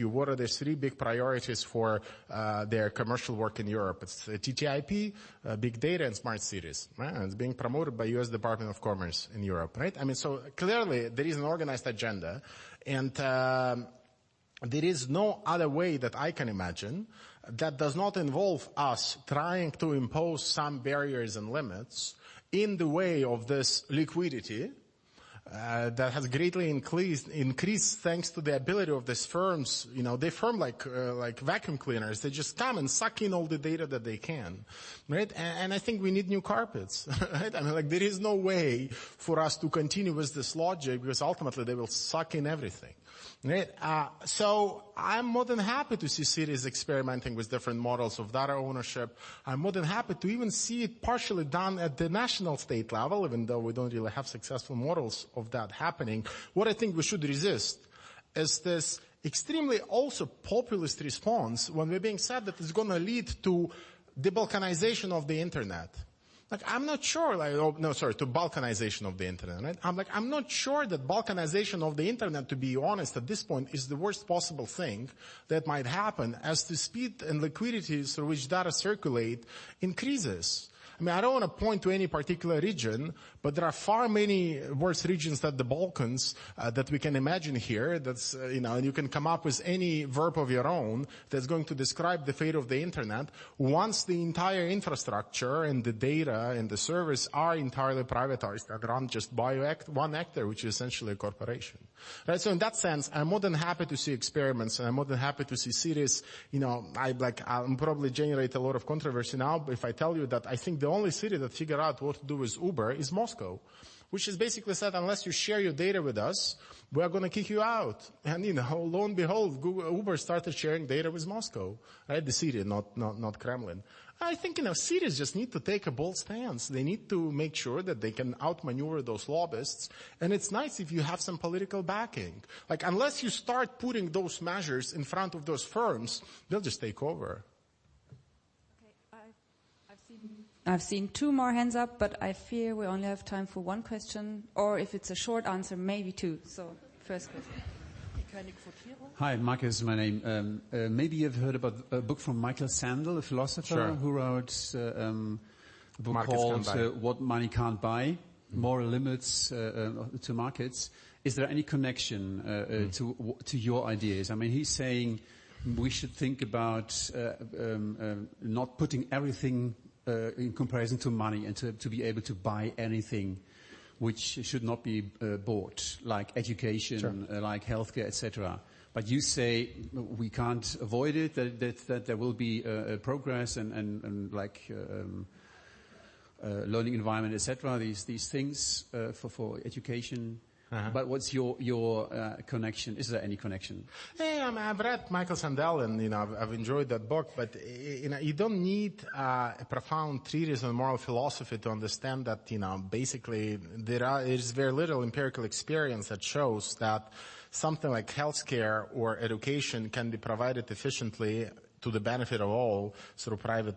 what are the three big priorities for their commercial work in Europe? It's TTIP, big data, and smart cities. Right? And it's being promoted by U.S. Department of Commerce in Europe. Right? I mean, so clearly there is an organized agenda, and there is no other way that I can imagine that does not involve us trying to impose some barriers and limits in the way of this liquidity that has greatly increased thanks to the ability of these firms. You know, they firm like vacuum cleaners. They just come and suck in all the data that they can, right? And I think we need new carpets, right? I mean, like, there is no way for us to continue with this logic because ultimately they will suck in everything. Right? So I'm more than happy to see cities experimenting with different models of data ownership. I'm more than happy to even see it partially done at the national state level, even though we don't really have successful models of that happening. What I think we should resist is this extremely also populist response when we're being said that it's going to lead to the balkanization of the internet. Like, I'm not sure, to balkanization of the internet, right? I'm not sure that balkanization of the internet, to be honest, at this point, is the worst possible thing that might happen as the speed and liquidity through which data circulate increases. I mean, I don't want to point to any particular region, but there are far many worse regions than the Balkans that we can imagine here. That's, and you can come up with any verb of your own that's going to describe the fate of the internet once the entire infrastructure and the data and the service are entirely privatized and run just by one actor, which is essentially a corporation. Right? So in that sense, I'm more than happy to see experiments, and I'm more than happy to see cities. I'll probably generate a lot of controversy now if I tell you that I think the only city that figured out what to do with Uber is Moscow, which is basically said, unless you share your data with us, we are going to kick you out. And, lo and behold, Uber started sharing data with Moscow, right? The city, not Kremlin. I think, cities just need to take a bold stance. They need to make sure that they can outmaneuver those lobbyists. And it's nice if you have some political backing. Like, unless you start putting those measures in front of those firms, they'll just take over. I've seen two more hands up, but I fear we only have time for one question, or if it's a short answer, maybe two. So, first question. Hi, Marcus is my name. Maybe you've heard about a book from Michael Sandel, a philosopher, who wrote a book called What Money Can't Buy, Moral Limits to Markets. Is there any connection to your ideas? I mean, he's saying we should think about not putting everything in comparison to money and to be able to buy anything which should not be bought, like education, like healthcare, etc. But you say we can't avoid it, that there will be progress and learning environment, etc. These things for education. But what's your connection? Is there any connection? Yeah, I've read Michael Sandel, and I've enjoyed that book. But you don't need a profound treatise on moral philosophy to understand that basically there is very little empirical experience that shows that something like healthcare or education can be provided efficiently to the benefit of all through private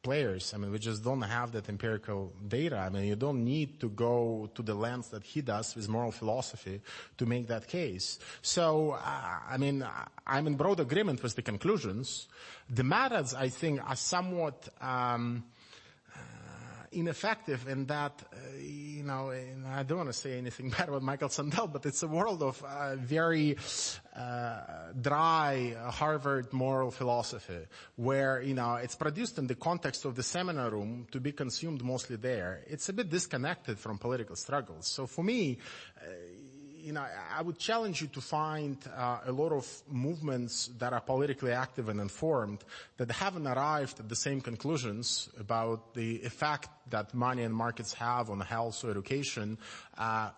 players. I mean, we just don't have that empirical data. I mean, you don't need to go to the lengths that he does with moral philosophy to make that case. So, I'm in broad agreement with the conclusions. The methods, I think, are somewhat ineffective in that, and I don't want to say anything bad about Michael Sandel, but it's a world of very dry Harvard moral philosophy where, it's produced in the context of the seminar room to be consumed mostly there. It's a bit disconnected from political struggles. So for me, I would challenge you to find a lot of movements that are politically active and informed that haven't arrived at the same conclusions about the effect that money and markets have on health or education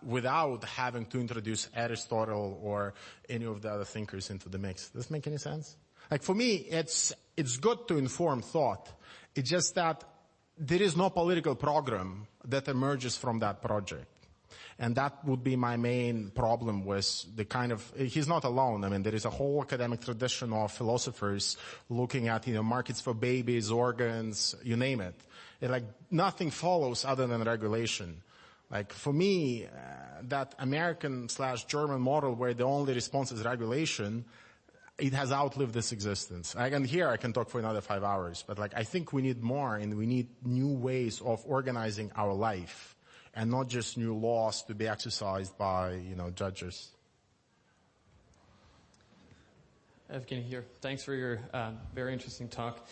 without having to introduce Aristotle or any of the other thinkers into the mix. Does this make any sense? Like, for me, it's good to inform thought. It's just that there is no political program that emerges from that project. And that would be my main problem with the he's not alone. I mean, there is a whole academic tradition of philosophers looking at, markets for babies, organs, you name it. Nothing follows other than regulation. Like, for me, that American/German model where the only response is regulation, it has outlived its existence. And here I can talk for another 5 hours, but I think we need more, and we need new ways of organizing our life, and not just new laws to be exercised by, judges. Evgeny here. Thanks for your very interesting talk.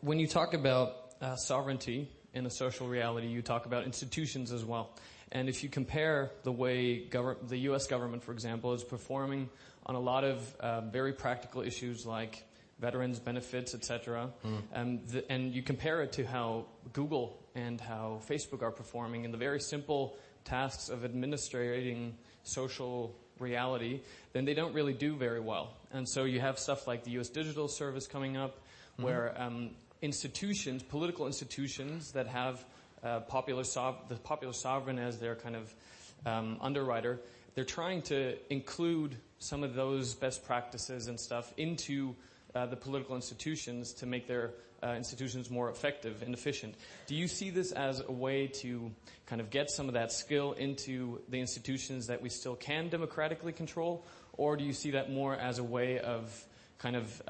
When you talk about sovereignty in a social reality, you talk about institutions as well. And if you compare the way the U.S. government, for example, is performing on a lot of very practical issues like veterans benefits, etc., and you compare it to how Google and how Facebook are performing in the very simple tasks of administrating social reality, then they don't really do very well. And so you have stuff like the U.S. Digital Service coming up, where institutions, political institutions that have the popular sovereign as their kind of underwriter, they're trying to include some of those best practices and stuff into the political institutions to make their institutions more effective and efficient. Do you see this as a way to kind of get some of that skill into the institutions that we still can democratically control, or do you see that more as a way of kind of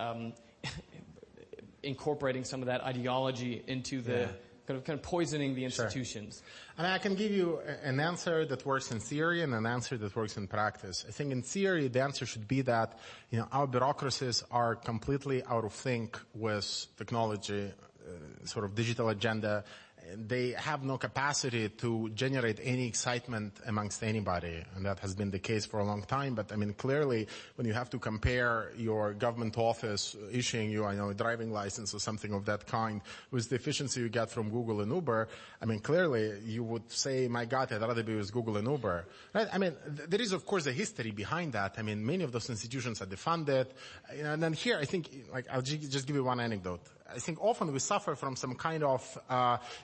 incorporating some of that ideology into the kind of poisoning the institutions? Sure. And I can give you an answer that works in theory and an answer that works in practice. I think in theory, the answer should be that, our bureaucracies are completely out of sync with technology, sort of digital agenda. They have no capacity to generate any excitement amongst anybody, and that has been the case for a long time. But clearly, when you have to compare your government office issuing you, a driving license or something of that kind with the efficiency you get from Google and Uber, clearly you would say, my God, I'd rather be with Google and Uber. Right? There is, of course, a history behind that. Many of those institutions are defunded. And then here, I think, I'll just give you one anecdote. I think often we suffer from some kind of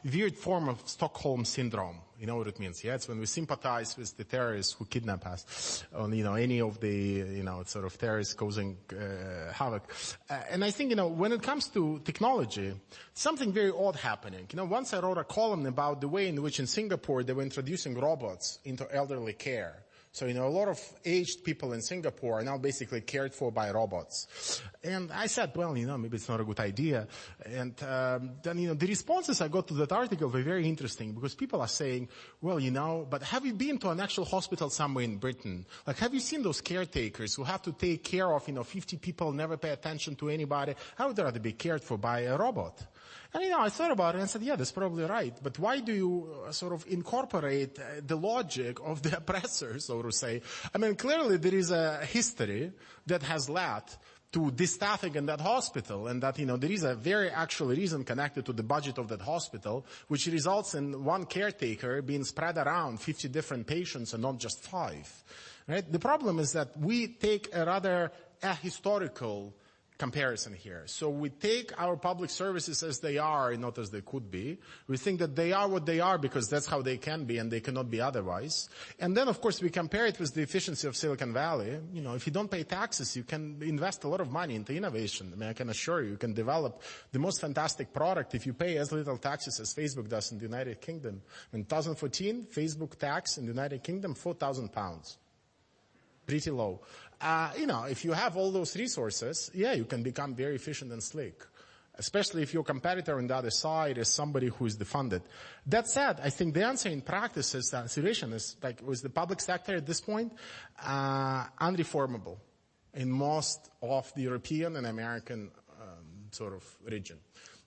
weird form of Stockholm syndrome. You know what it means, yeah? It's when we sympathize with the terrorists who kidnap us, on, any of the, sort of terrorists causing havoc. And I think, when it comes to technology, something very odd happening. Once I wrote a column about the way in which in Singapore they were introducing robots into elderly care. So, a lot of aged people in Singapore are now basically cared for by robots. And I said, well, maybe it's not a good idea. And then, the responses I got to that article were very interesting, because people are saying, well, but have you been to an actual hospital somewhere in Britain? Have you seen those caretakers who have to take care of, 50 people, never pay attention to anybody? I would rather be cared for by a robot. And, I thought about it and said, yeah, that's probably right. But why do you sort of incorporate the logic of the oppressor, so to say? Clearly there is a history that has led to de-staffing in that hospital, and that, there is a very actual reason connected to the budget of that hospital, which results in one caretaker being spread around 50 different patients and not just 5. Right? The problem is that we take a rather ahistorical comparison here. So we take our public services as they are and not as they could be. We think that they are what they are because that's how they can be and they cannot be otherwise. And then, of course, we compare it with the efficiency of Silicon Valley. If you don't pay taxes, you can invest a lot of money into innovation. I can assure you, you can develop the most fantastic product if you pay as little taxes as Facebook does in the United Kingdom. In 2014, Facebook tax in the United Kingdom, £4,000. Pretty low. If you have all those resources, you can become very efficient and slick, especially if your competitor on the other side is somebody who is defunded. That said, I think the answer in practice is that situation is, with the public sector at this point, unreformable in most of the European and American sort of region,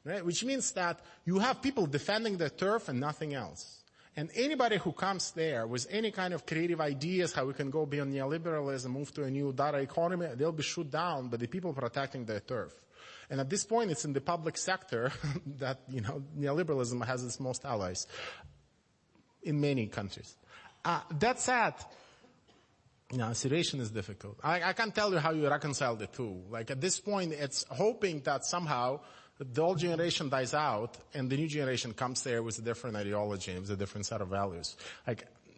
right? Which means that you have people defending their turf and nothing else. And anybody who comes there with any kind of creative ideas how we can go beyond neoliberalism, move to a new data economy, they'll be shot down by the people protecting their turf. And at this point, it's in the public sector that, neoliberalism has its most allies in many countries. That said, the situation is difficult. I can't tell you how you reconcile the two. At this point, it's hoping that somehow the old generation dies out and the new generation comes there with a different ideology and with a different set of values.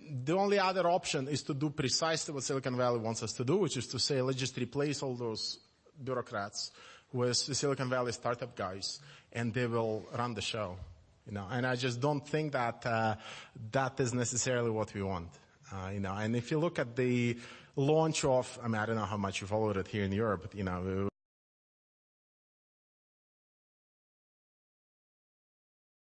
The only other option is to do precisely what Silicon Valley wants us to do, which is to say, let's just replace all those bureaucrats with the Silicon Valley startup guys, and they will run the show. And I just don't think that that is necessarily what we want. And if you look at the launch of, I mean, I don't know how much you followed it here in Europe, but,